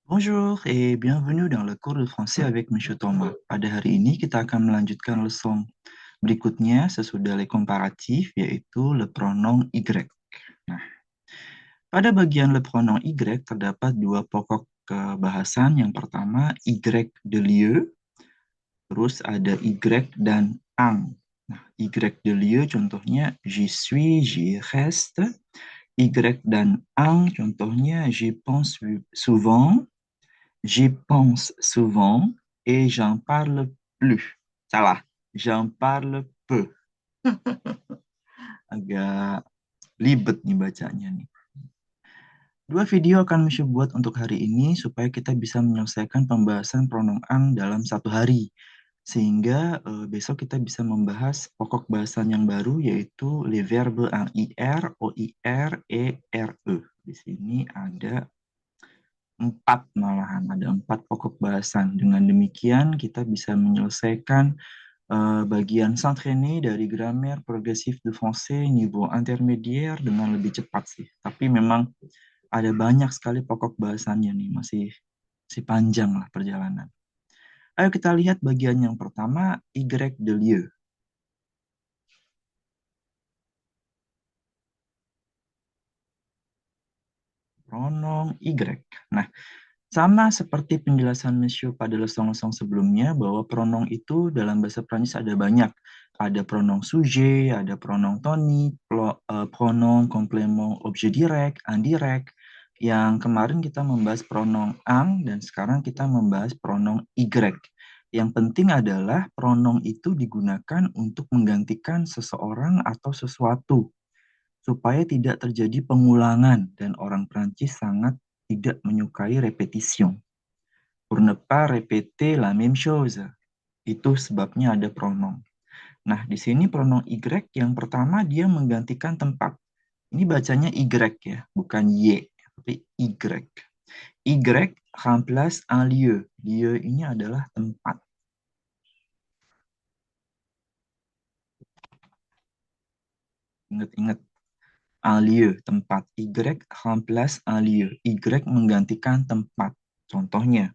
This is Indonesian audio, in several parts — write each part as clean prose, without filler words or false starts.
Bonjour et bienvenue dans le cours de français avec Monsieur Thomas. Pada hari ini kita akan melanjutkan leson berikutnya sesudah les comparatifs yaitu le pronom Y. Nah, pada bagian le pronom Y terdapat dua pokok bahasan. Yang pertama Y de lieu, terus ada Y dan ang. Nah, Y de lieu contohnya j'y suis, j'y reste. Y dan ang contohnya j'y pense souvent, j'y pense souvent et j'en parle plus. Salah, j'en parle peu. Agak libet nih bacanya nih. Dua video akan Monsieur buat untuk hari ini supaya kita bisa menyelesaikan pembahasan pronom ang dalam satu hari. Sehingga besok kita bisa membahas pokok bahasan yang baru yaitu les verbes en IR, OIR, ERE. Di sini ada ada empat pokok bahasan. Dengan demikian kita bisa menyelesaikan bagian s'entraîner dari grammaire progressif de français niveau intermédiaire dengan lebih cepat sih. Tapi memang ada banyak sekali pokok bahasannya nih, masih panjang lah perjalanan. Ayo kita lihat bagian yang pertama, Y de lieu. Pronom Y. Nah, sama seperti penjelasan Monsieur pada leson-leson sebelumnya bahwa pronom itu dalam bahasa Prancis ada banyak. Ada pronom sujet, ada pronom tonique, pronom complément objet direct, indirect. Yang kemarin kita membahas pronom ang dan sekarang kita membahas pronom Y. Yang penting adalah pronom itu digunakan untuk menggantikan seseorang atau sesuatu supaya tidak terjadi pengulangan dan orang Prancis sangat tidak menyukai repetition. Pour ne pas répéter la même chose. Itu sebabnya ada pronom. Nah, di sini pronom Y yang pertama dia menggantikan tempat. Ini bacanya Y ya, bukan Y, tapi Y. Y remplace un lieu. Lieu ini adalah tempat. Ingat-ingat. Un lieu, tempat. Y remplace un lieu. Y menggantikan tempat. Contohnya,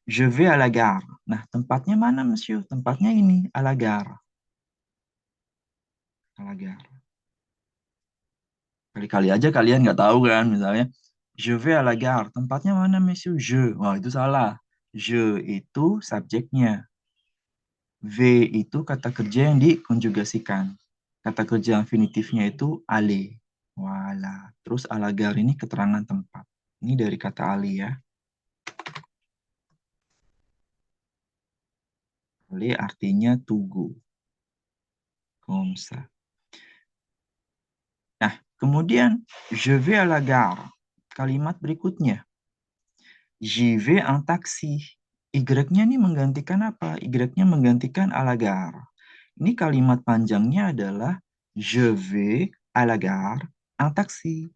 je vais à la gare. Nah, tempatnya mana, monsieur? Tempatnya ini, à la gare. À la gare. Kali-kali aja kalian nggak tahu kan, misalnya, je vais à la gare. Tempatnya mana, monsieur? Je. Wah, itu salah. Je itu subjeknya. V itu kata kerja yang dikonjugasikan. Kata kerja infinitifnya itu aller. Wala. Terus à la gare ini keterangan tempat. Ini dari kata aller ya. Aller artinya to go. Comme ça. Nah, kemudian je vais à la gare. Kalimat berikutnya. J'y vais en taxi. Y-nya ini menggantikan apa? Y-nya menggantikan à la gare. Ini kalimat panjangnya adalah je vais à la gare en taxi.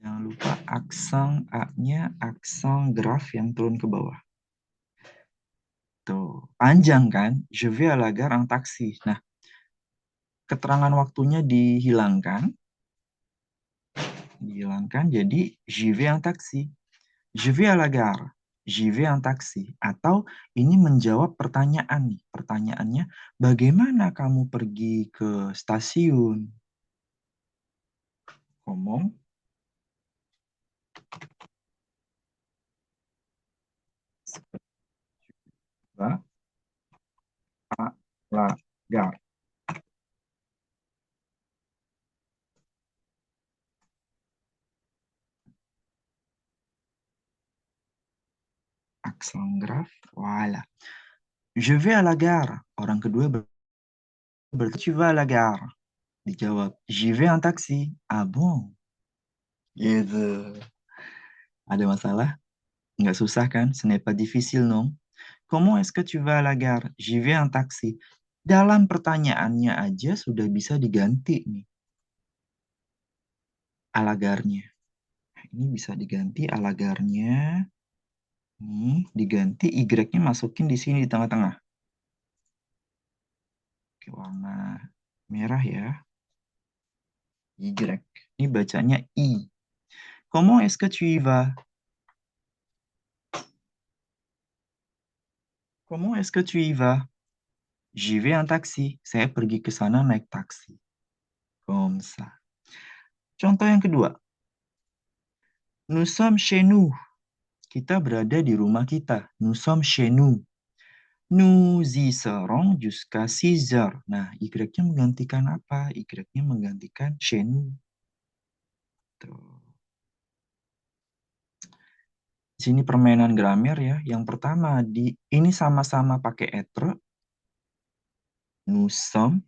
Jangan lupa aksen A-nya aksen graf yang turun ke bawah. Tuh, panjang kan? Je vais à la gare en taxi. Nah, keterangan waktunya dihilangkan jadi j'y vais en taxi. Je vais à la gare. J'y vais en taxi. Atau ini menjawab pertanyaan nih. Pertanyaannya, bagaimana kamu pergi ke stasiun? Ngomong. Va à la gare. Aksen graf. Voilà. Je vais à la gare. Orang kedua berarti tu vas à la gare. Dijawab, j'y vais en taxi. Ah bon? Gitu. Ada masalah? Nggak susah kan? Ce n'est pas difficile, non? Comment est-ce que tu vas à la gare? J'y vais en taxi. Dalam pertanyaannya aja sudah bisa diganti nih. À la gare-nya. Ini bisa diganti à la gare-nya. Nih, diganti Y-nya masukin di sini di tengah-tengah. Oke, warna merah ya. Y. Ini bacanya I. Comment est-ce que tu y vas? Comment est-ce que tu y vas? J'y vais en taxi. Saya pergi ke sana naik taksi. Comme ça. Contoh yang kedua. Nous sommes chez nous. Kita berada di rumah kita. Nous sommes chez nous. Nous y serons jusqu'à 6 heures. Nah, Y-nya menggantikan apa? Y-nya menggantikan chez nous. Tuh. Di sini permainan grammar ya. Yang pertama, ini sama-sama pakai être. Nous sommes,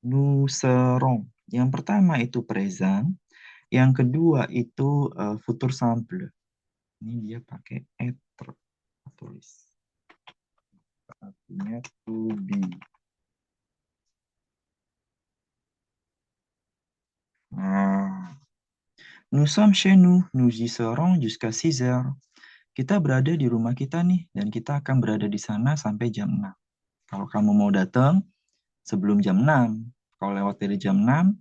nous serons. Yang pertama itu present. Yang kedua itu futur simple. Ini dia pakai être. Tulis. Artinya to be. Nah, nous sommes chez nous. Nous y serons jusqu'à 6 heures. Kita berada di rumah kita nih, dan kita akan berada di sana sampai jam 6. Kalau kamu mau datang sebelum jam 6, kalau lewat dari jam 6,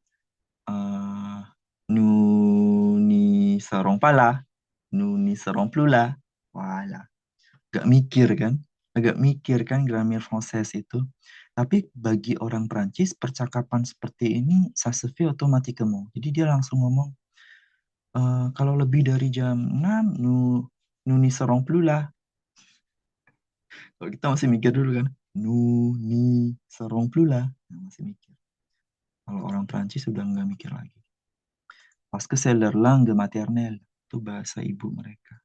nous n'y serons pas là, nous n'y serons plus là. Voilà. Agak mikir kan grammaire française itu. Tapi bagi orang Prancis, percakapan seperti ini, ça se fait automatiquement. Jadi dia langsung ngomong, kalau lebih dari jam 6, nous n'y serons plus là. Kalau kita masih mikir dulu kan, nous n'y serons plus là. Nah, masih mikir. Kalau orang Prancis sudah nggak mikir lagi. Parce que c'est leur langue maternelle. Itu bahasa ibu mereka.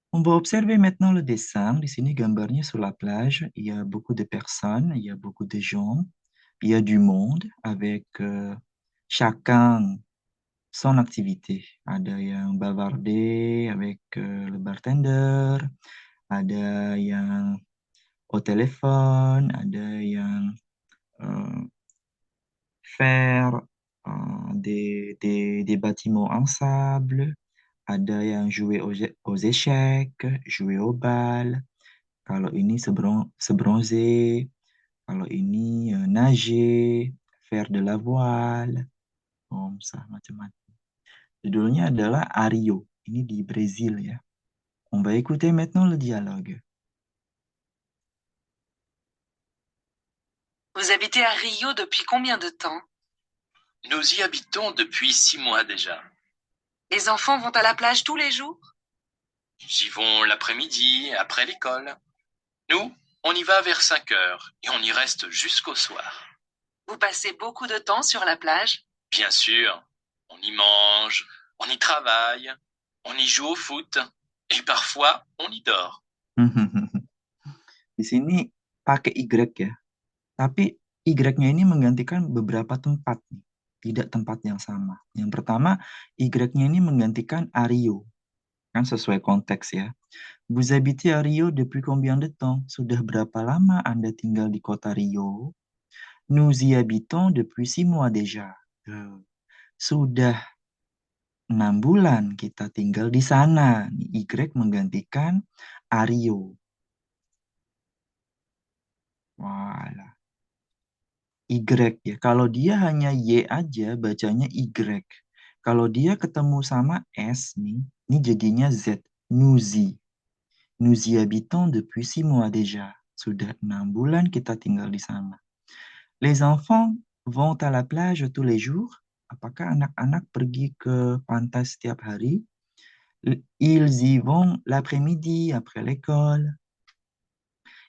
On va observer maintenant le dessin. Di sini gambarnya sur la plage. Il y a beaucoup de personnes, il y a beaucoup de gens, il y a du monde avec chacun son activité. Ada yang bavarder avec le bartender, ada yang au téléphone, ada yang faire des bâtiments en sable, ada yang jouer aux échecs, jouer au bal. Kalau ini sebronzer, kalau ini nager, faire de la voile, macam-macam. Judulnya adalah Ario. Ini di Brésil ya. On va écouter maintenant le dialogue. Vous habitez à Rio depuis combien de temps? Nous y habitons depuis 6 mois déjà. Les enfants vont à la plage tous les jours? Ils y vont l'après-midi, après l'école. Nous, on y va vers 5 heures et on y reste jusqu'au soir. Vous passez beaucoup de temps sur la plage? Bien sûr, on y mange, on y travaille, on y joue au foot et parfois on y dort. Di sini pakai Y ya. Tapi Y-nya ini menggantikan beberapa tempat nih. Tidak tempat yang sama. Yang pertama, Y-nya ini menggantikan Ario. Kan sesuai konteks ya. Vous habitez à Rio depuis combien de temps? Sudah berapa lama Anda tinggal di kota Rio? Nous y habitons depuis 6 mois déjà. Sudah 6 bulan kita tinggal di sana. Y menggantikan Ario. Voilà. Y ya. Kalau dia hanya Y aja, bacanya Y. Kalau dia ketemu sama S nih, ini jadinya Z. Nous y habitons depuis 6 mois déjà. Sudah 6 bulan kita tinggal di sana. Les enfants vont à la plage tous les jours. Apakah anak-anak pergi ke pantai setiap hari? Ils y vont l'après-midi après l'école.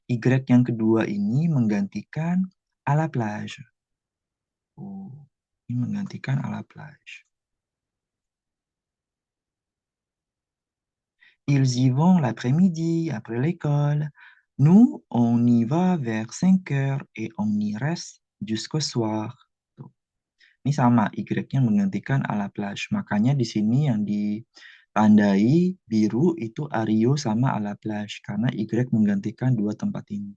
Y yang kedua ini menggantikan à la plage. Oh, ini menggantikan à la plage. Ils y vont l'après-midi après l'école. Nous, on y va vers 5 heures et on y reste jusqu'au soir. Tuh. Ini sama, Y-nya menggantikan à la plage. Makanya di sini yang ditandai biru itu Ario sama à la plage. Karena Y menggantikan dua tempat ini.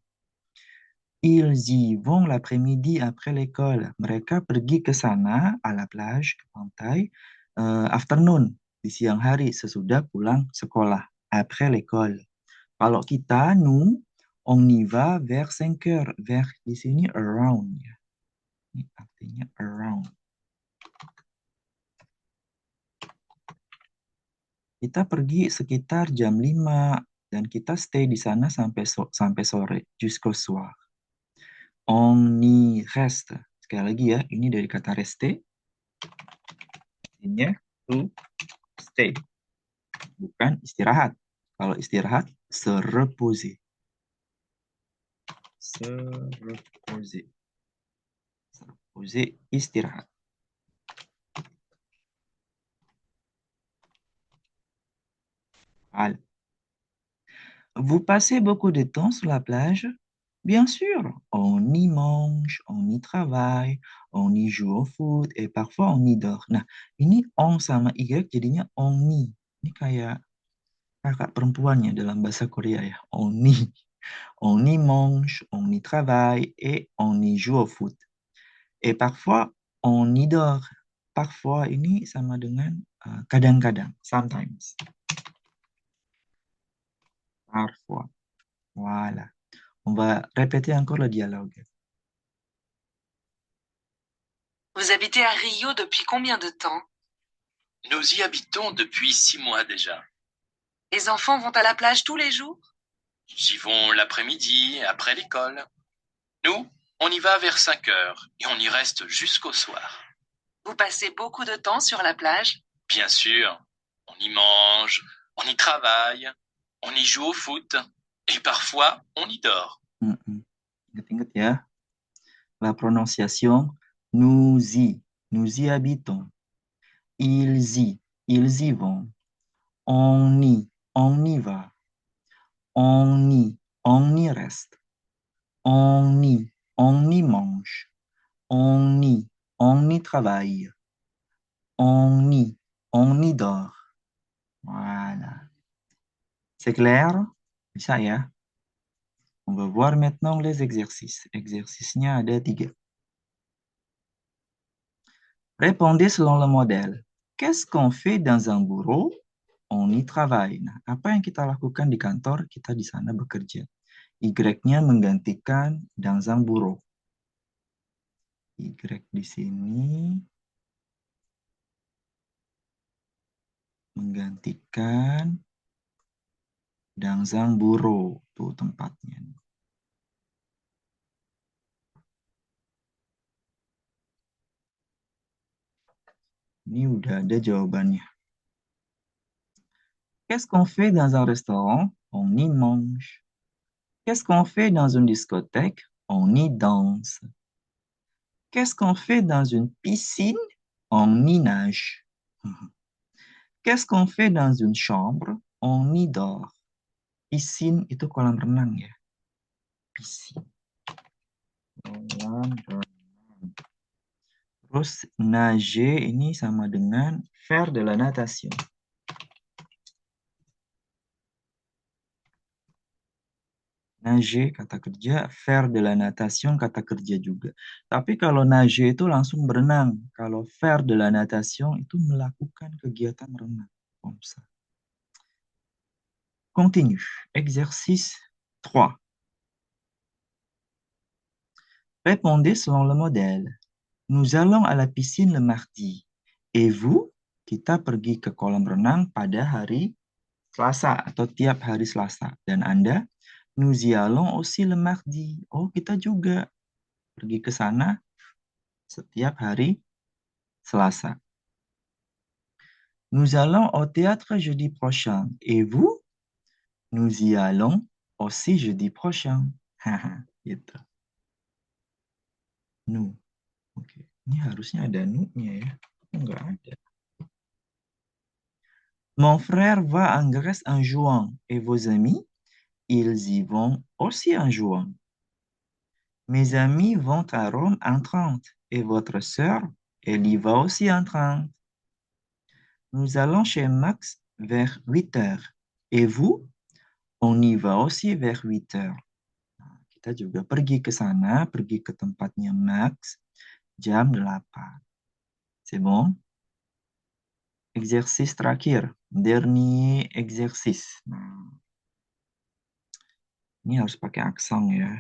Ils y vont l'après-midi après l'école. Mereka pergi ke sana, à la plage, ke pantai, afternoon, di siang hari, sesudah pulang sekolah, après l'école. Kalau kita, nous, On y va vers 5 heures. Vers di sini around ya. Ini artinya around. Kita pergi sekitar jam 5 dan kita stay di sana sampai sore, jusqu'au soir. On y reste. Sekali lagi ya, ini dari kata rester. Artinya to stay. Bukan istirahat. Kalau istirahat, se reposer. Se reposer. Se reposer, istirahat. Voilà. Vous passez beaucoup de temps sur la plage? Bien sûr, on y mange, on y travaille, on y joue au foot, et parfois on y dort. Nah, ini on sama y jadinya on y. Ini kayak kakak perempuannya dalam bahasa Korea ya. On y. On y mange, on y travaille, et on y joue au foot. Et parfois on y dort. Parfois ini sama dengan kadang-kadang, sometimes. Parfois. Voilà. On va répéter encore le dialogue. Vous habitez à Rio depuis combien de temps? Nous y habitons depuis 6 mois déjà. Les enfants vont à la plage tous les jours? J'y vont l'après-midi, après l'école. Nous, on y va vers 5 heures et on y reste jusqu'au soir. Vous passez beaucoup de temps sur la plage? Bien sûr, on y mange, on y travaille, on y joue au foot et parfois on y dort. Ingat-ingat ya. La prononciation, nous y habitons. Ils y vont. On y va. On y reste. On y mange. On y travaille. On y dort. Voilà. C'est clair? Bisa ya? On va voir maintenant les exercices. Exercice-nya ada 3. Répondez selon le modèle. Qu'est-ce qu'on fait dans un bureau? On y travaille. Nah, apa yang kita lakukan di kantor? Kita di sana bekerja. Y-nya menggantikan dans un bureau. Y di sini menggantikan dans un bureau. Tuh tempatnya. Ini udah ada jawabannya. Qu'est-ce qu'on fait dans un restaurant? On y mange. Qu'est-ce qu'on fait dans une discothèque? On y danse. Qu'est-ce qu'on fait dans une piscine? On y nage. Qu'est-ce qu'on fait dans une chambre? On y dort. Piscine itu kolam renang ya. Piscine. Kolam renang. Terus nager ini sama dengan faire de la natation. Nager kata kerja, faire de la natation kata kerja juga. Tapi kalau nager itu langsung berenang. Kalau faire de la natation itu melakukan kegiatan renang. Continue. Exercice 3. Répondez selon le modèle. Nous allons à la piscine le mardi. Et vous? Kita pergi ke kolam renang pada hari Selasa atau tiap hari Selasa. Dan Anda? Nous y allons aussi le mardi. Oh, kita juga pergi ke sana setiap hari Selasa. Nous allons au théâtre jeudi prochain. Et vous? Nous y allons aussi jeudi prochain. Haha, gitu. Nous. Oke. Ini harusnya ada nu-nya ya. Enggak ada. Mon frère va en Grèce en juin. Et vos amis? Ils y vont aussi en juin. Mes amis vont à Rome en 30. Et votre sœur, elle y va aussi en 30. Nous allons chez Max vers 8 heures. Et vous? On y va aussi vers 8 heures. Nah, kita juga pergi ke sana, pergi ke tempatnya Max jam 8. C'est bon? Exercice terakhir. Dernier exercice. Nah, Ini harus pakai aksang ya.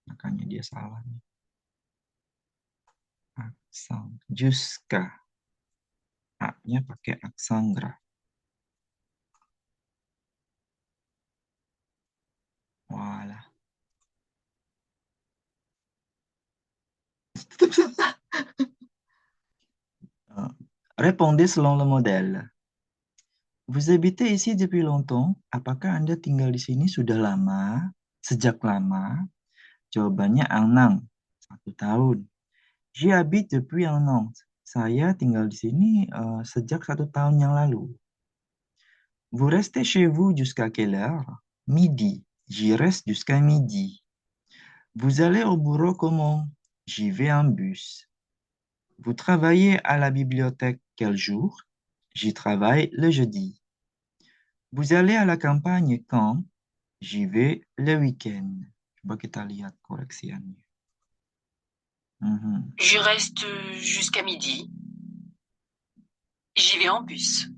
Makanya dia salah nih. Aksang. Jusqu'à. A-nya pakai aksang grave. Voilà. Répondez selon le modèle. Vous habitez ici depuis longtemps? Apakah Anda tinggal di sini sudah lama? Sejak lama? Jawabannya un an. 1 tahun. J'y habite depuis un an. Saya tinggal di sini sejak 1 tahun yang lalu. Vous restez chez vous jusqu'à quelle heure? Midi. J'y reste jusqu'à midi. Vous allez au bureau comment? J'y vais en bus. Vous travaillez à la bibliothèque quel jour? J'y travaille le jeudi. Vous allez à la campagne quand? J'y vais le week-end. Coba kita lihat koreksiannya. Je reste jusqu'à midi. J'y vais en bus.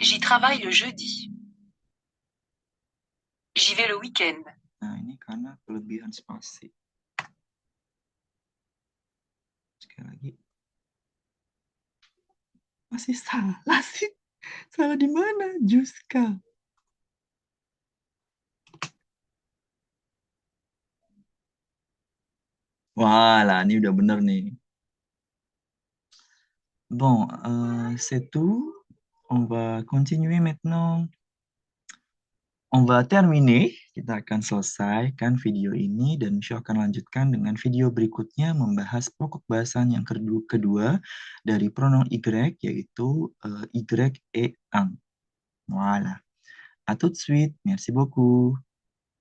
J'y travaille le jeudi. J'y vais le week-end. Nah, ini karena kelebihan spasi. Sekali lagi. Masih salah sih. Salah di mana? Juska. Voilà, ini udah bener nih. Bon, c'est tout. On va continuer maintenant. On va terminer. Kita akan selesaikan video ini dan Misho akan lanjutkan dengan video berikutnya membahas pokok bahasan yang kedua dari pronom Y, yaitu Y et un. Voilà. À tout de suite. Merci beaucoup.